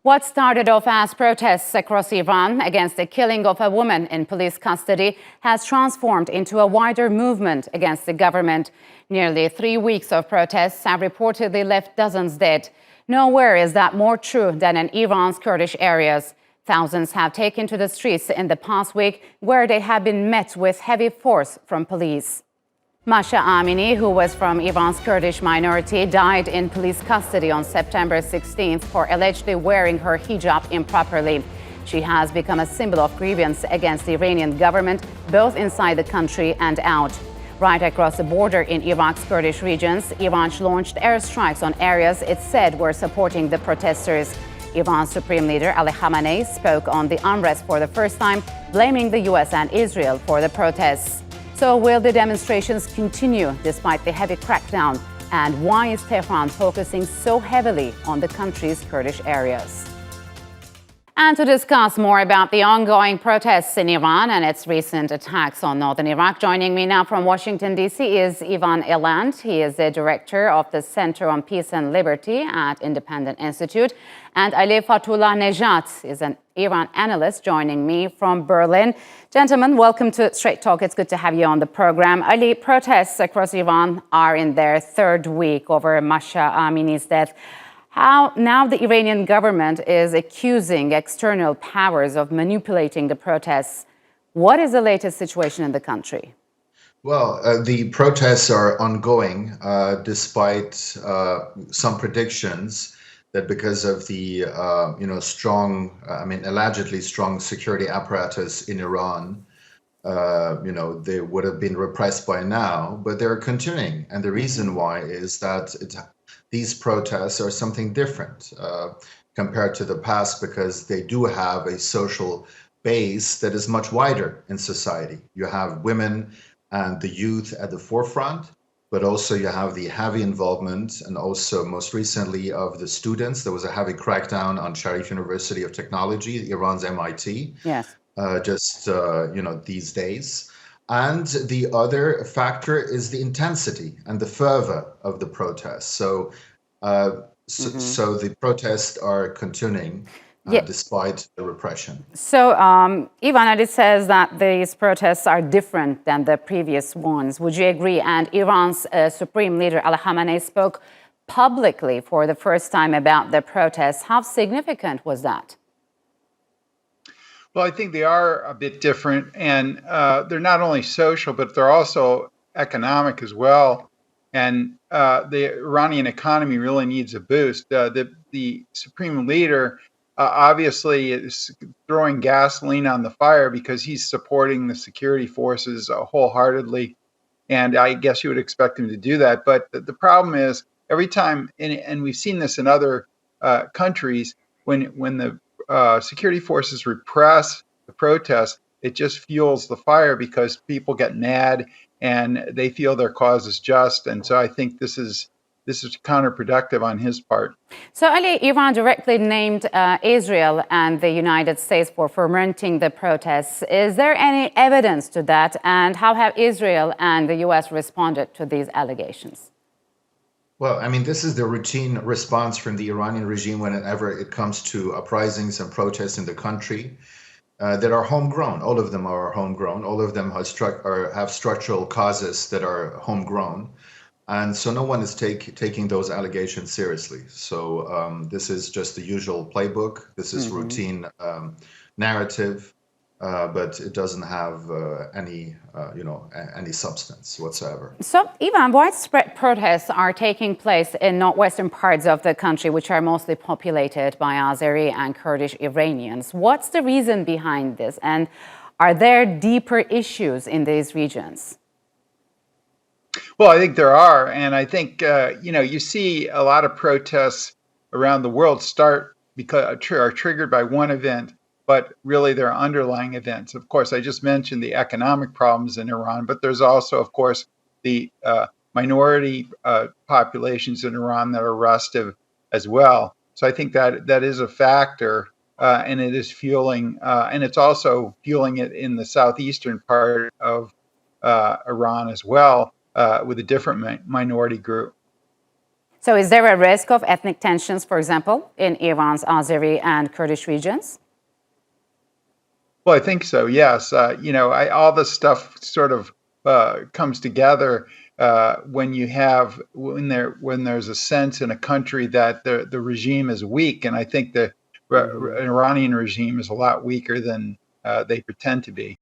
What started off as protests across Iran against the killing of a woman in police custody has transformed into a wider movement against the government. Nearly 3 weeks of protests have reportedly left dozens dead. Nowhere is that more true than in Iran's Kurdish areas. Thousands have taken to the streets in the past week, where they have been met with heavy force from police. Masha Amini, who was from Iran's Kurdish minority, died in police custody on September 16th for allegedly wearing her hijab improperly. She has become a symbol of grievance against the Iranian government, both inside the country and out. Right across the border in Iraq's Kurdish regions, Iran launched airstrikes on areas it said were supporting the protesters. Iran's Supreme Leader Ali Khamenei spoke on the unrest for the first time, blaming the US and Israel for the protests. So will the demonstrations continue despite the heavy crackdown? And why is Tehran focusing so heavily on the country's Kurdish areas? And to discuss more about the ongoing protests in Iran and its recent attacks on northern Iraq, joining me now from Washington, D.C. is Ivan Eland. He is the director of the Center on Peace and Liberty at Independent Institute. And Ali Fatullah Nejat is an Iran analyst joining me from Berlin. Gentlemen, welcome to Straight Talk. It's good to have you on the program. Ali, protests across Iran are in their third week over Masha Amini's death. How now the Iranian government is accusing external powers of manipulating the protests. What is the latest situation in the country? Well, the protests are ongoing, despite some predictions that because of the allegedly strong security apparatus in Iran, they would have been repressed by now, but they're continuing. And the reason why is that these protests are something different compared to the past, because they do have a social base that is much wider in society. You have women and the youth at the forefront, but also you have the heavy involvement, and also most recently of the students. There was a heavy crackdown on Sharif University of Technology, Iran's MIT. Yes. These days. And the other factor is the intensity and the fervor of the protests. So the protests are continuing despite the repression. So, Ivan, it says that these protests are different than the previous ones. Would you agree? And Iran's Supreme Leader Ali Khamenei spoke publicly for the first time about the protests. How significant was that? Well, I think they are a bit different, and they're not only social, but they're also economic as well. And the Iranian economy really needs a boost. The Supreme Leader obviously is throwing gasoline on the fire because he's supporting the security forces wholeheartedly. And I guess you would expect him to do that. But the problem is every time, and we've seen this in other countries, when the security forces repress the protests, it just fuels the fire because people get mad and they feel their cause is just. And so I think this is counterproductive on his part. So, Ali, Iran directly named Israel and the United States for fomenting the protests. Is there any evidence to that? And how have Israel and the U.S. responded to these allegations? Well, this is the routine response from the Iranian regime whenever it comes to uprisings and protests in the country that are homegrown. All of them are homegrown. All of them have structural causes that are homegrown. And so no one is taking those allegations seriously. So this is just the usual playbook. This is routine narrative. But it doesn't have any substance whatsoever. So, Ivan, widespread protests are taking place in northwestern parts of the country, which are mostly populated by Azeri and Kurdish Iranians. What's the reason behind this? And are there deeper issues in these regions? Well, I think there are. And I think, you see a lot of protests around the world start are triggered by one event, but really they're underlying events. Of course, I just mentioned the economic problems in Iran, but there's also, of course, the minority populations in Iran that are restive as well. So I think that is a factor, and it is fueling, and it's also fueling it in the southeastern part of Iran as well, with a different minority group. So is there a risk of ethnic tensions, for example, in Iran's Azeri and Kurdish regions? Well, I think so. Yes. All this stuff sort of comes together when there's a sense in a country that the regime is weak, and I think the Iranian regime is a lot weaker than they pretend to be.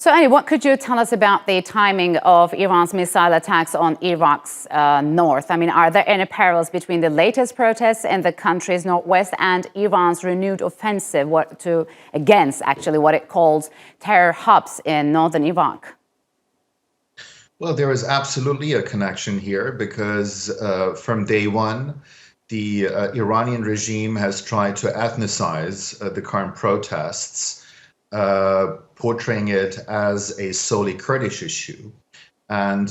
So, Annie, what could you tell us about the timing of Iran's missile attacks on Iraq's north? I mean, are there any parallels between the latest protests in the country's northwest and Iran's renewed offensive against what it calls terror hubs in northern Iraq? Well, there is absolutely a connection here because from day one, the Iranian regime has tried to ethnicize the current protests, portraying it as a solely Kurdish issue. And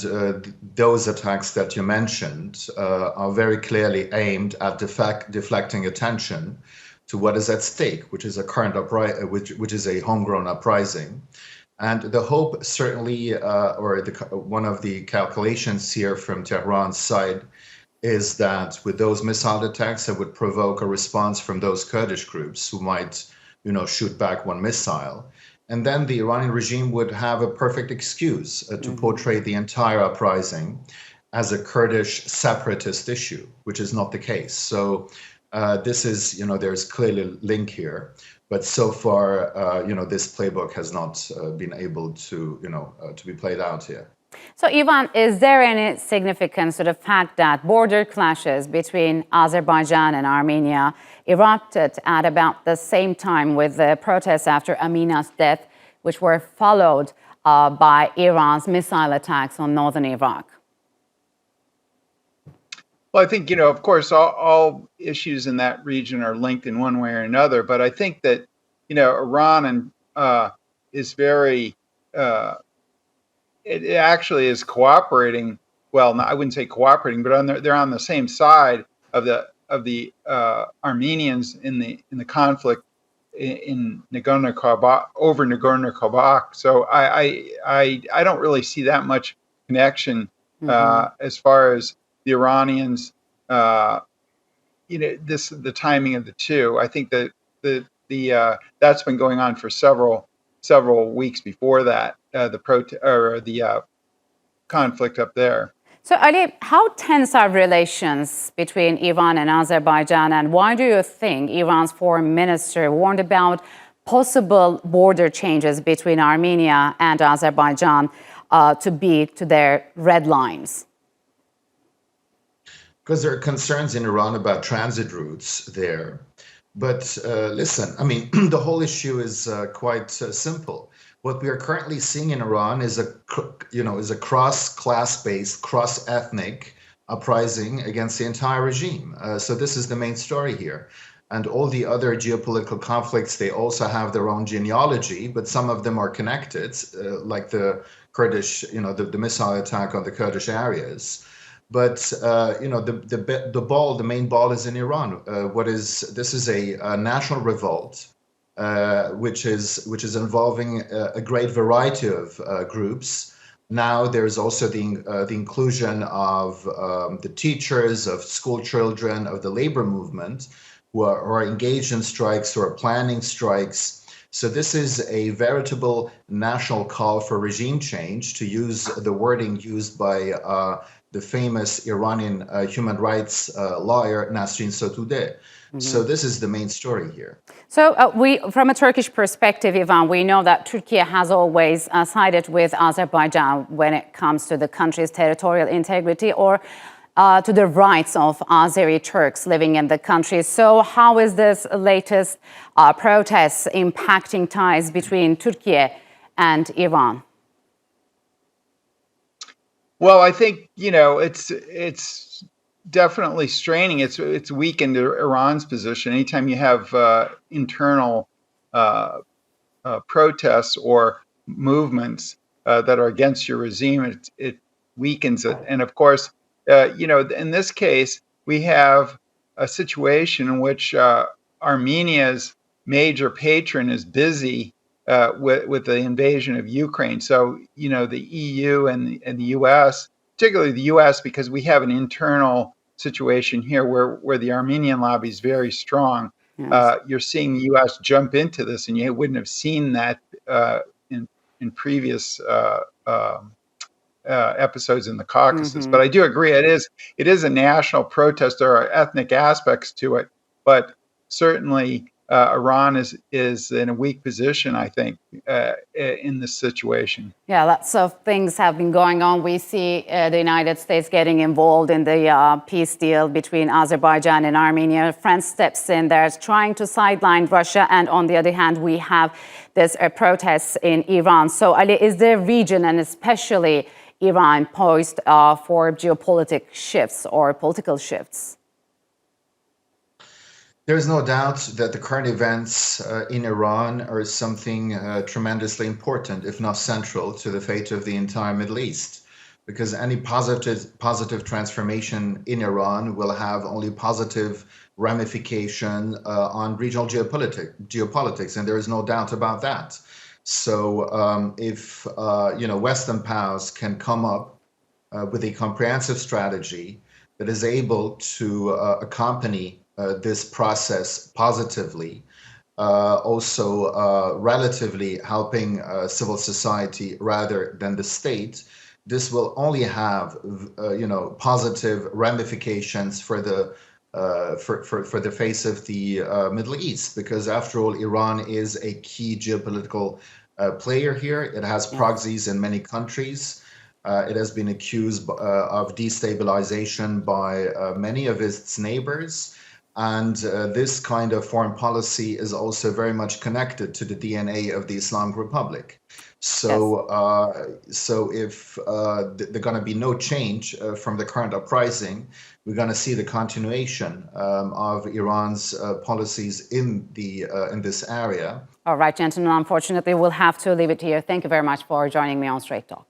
those attacks that you mentioned are very clearly aimed at deflecting attention to what is at stake, which is a which is a homegrown uprising. And the hope certainly, one of the calculations here from Tehran's side is that with those missile attacks, it would provoke a response from those Kurdish groups who might shoot back one missile. And then the Iranian regime would have a perfect excuse to portray the entire uprising as a Kurdish separatist issue, which is not the case. So this is, there's clearly a link here. But so far, this playbook has not been able to, to be played out here. So, Ivan, is there any significance to the fact that border clashes between Azerbaijan and Armenia erupted at about the same time with the protests after Amina's death, which were followed by Iran's missile attacks on northern Iraq? Well, I think, of course, all issues in that region are linked in one way or another. But I think that, Iran is very, it actually is cooperating. Well, I wouldn't say cooperating, but they're on the same side of the Armenians in the conflict in Nagorno-Karabakh over Nagorno-Karabakh. So I don't really see that much connection as far as the Iranians, the timing of the two. I think that that's been going on for several weeks before that, the conflict up there. So, Ali, how tense are relations between Iran and Azerbaijan, and why do you think Iran's foreign minister warned about possible border changes between Armenia and Azerbaijan to their red lines? Because there are concerns in Iran about transit routes there. But listen, I mean, the whole issue is quite simple. What we are currently seeing in Iran is a cross-class-based, cross-ethnic uprising against the entire regime. So this is the main story here. And all the other geopolitical conflicts, they also have their own genealogy, but some of them are connected, like the Kurdish, the missile attack on the Kurdish areas. But the main ball is in Iran. This is a national revolt, which is involving a great variety of groups. Now there's also the inclusion of the teachers, of school children, of the labor movement, who are engaged in strikes, who are planning strikes. So this is a veritable national call for regime change, to use the wording used by the famous Iranian human rights lawyer Nasrin Sotoudeh. So this is the main story here. So from a Turkish perspective, Ivan, we know that Turkey has always sided with Azerbaijan when it comes to the country's territorial integrity or to the rights of Azeri Turks living in the country. So how is this latest protests impacting ties between Turkey and Iran? Well, I think, it's definitely straining. It's weakened Iran's position. Anytime you have internal protests or movements that are against your regime, it weakens it. And of course, in this case, we have a situation in which Armenia's major patron is busy with the invasion of Ukraine. So, the EU and the US, particularly the US, because we have an internal situation here where the Armenian lobby is very strong. Yes. You're seeing the U.S. jump into this, and you wouldn't have seen that in previous episodes in the Caucasus. But I do agree, it is a national protest. There are ethnic aspects to it, but certainly Iran is in a weak position, I think, in this situation. Yeah, lots of things have been going on. We see the United States getting involved in the peace deal between Azerbaijan and Armenia. France steps in there, trying to sideline Russia. And on the other hand, we have this protests in Iran. So, Ali, is the region, and especially Iran, poised for geopolitical shifts or political shifts? There's no doubt that the current events in Iran are something tremendously important, if not central, to the fate of the entire Middle East. Because any positive transformation in Iran will have only positive ramification on regional geopolitics, and there is no doubt about that. So if Western powers can come up with a comprehensive strategy that is able to accompany this process positively, also relatively helping civil society rather than the state, this will only have positive ramifications for the face of the Middle East, because after all, Iran is a key geopolitical player here. It has proxies in many countries. It has been accused of destabilization by many of its neighbors. And this kind of foreign policy is also very much connected to the DNA of the Islamic Republic. So, so if there's going to be no change from the current uprising, we're going to see the continuation of Iran's policies in this area. All right, gentlemen, unfortunately, we'll have to leave it here. Thank you very much for joining me on Straight Talk.